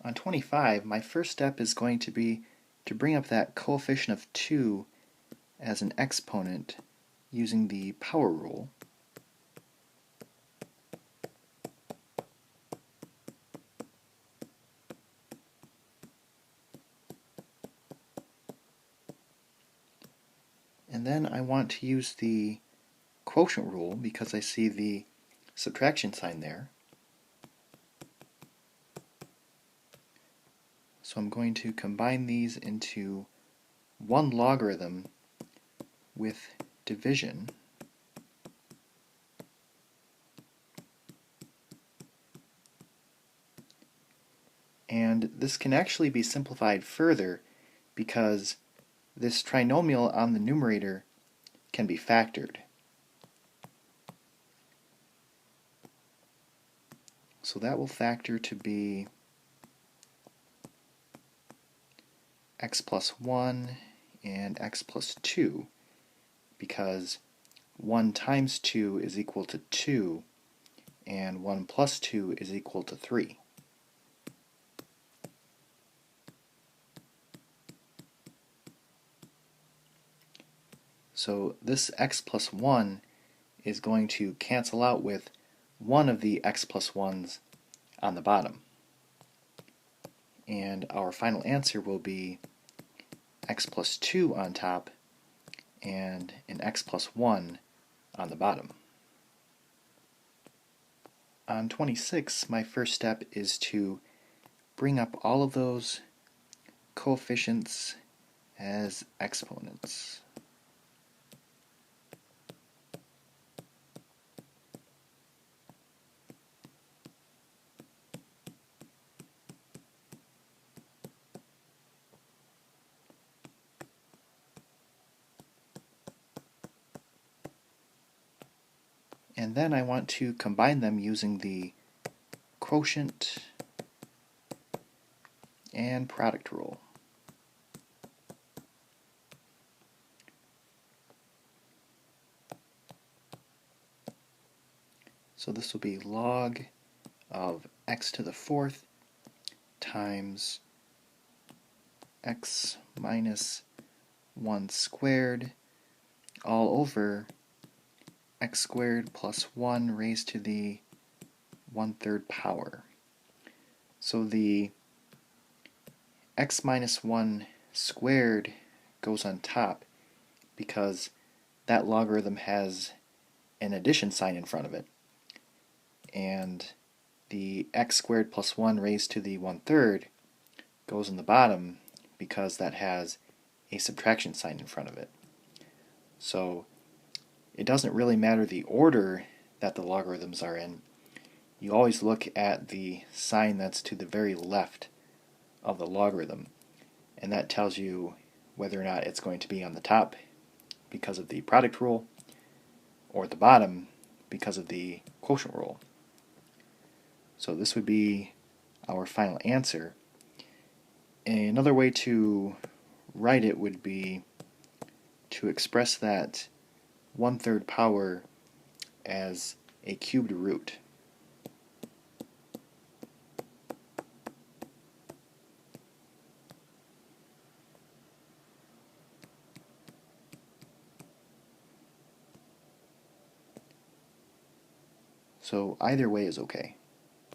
On 25, my first step is going to be to bring up that coefficient of 2 as an exponent using the power rule. And then I want to use the quotient rule because I see the subtraction sign there. So I'm going to combine these into one logarithm with division. And this can actually be simplified further because this trinomial on the numerator can be factored. So that will factor to be x plus 1 and x plus 2, because 1 times 2 is equal to 2, and 1 plus 2 is equal to 3. So this x plus 1 is going to cancel out with one of the x plus 1's on the bottom. And our final answer will be x plus 2 on top and an x plus 1 on the bottom. On 26, my first step is to bring up all of those coefficients as exponents. And then I want to combine them using the quotient and product rule. So this will be log of x to the 4th times x minus 1 squared all over x squared plus 1 raised to the 1/3 power. So the x minus 1 squared goes on top because that logarithm has an addition sign in front of it. And the x squared plus 1 raised to the 1/3 goes in the bottom because that has a subtraction sign in front of it. So it doesn't really matter the order that the logarithms are in. You always look at the sign that's to the very left of the logarithm, and that tells you whether or not it's going to be on the top because of the product rule or the bottom because of the quotient rule. So this would be our final answer. Another way to write it would be to express that 1/3 power as a cubed root. So either way is okay.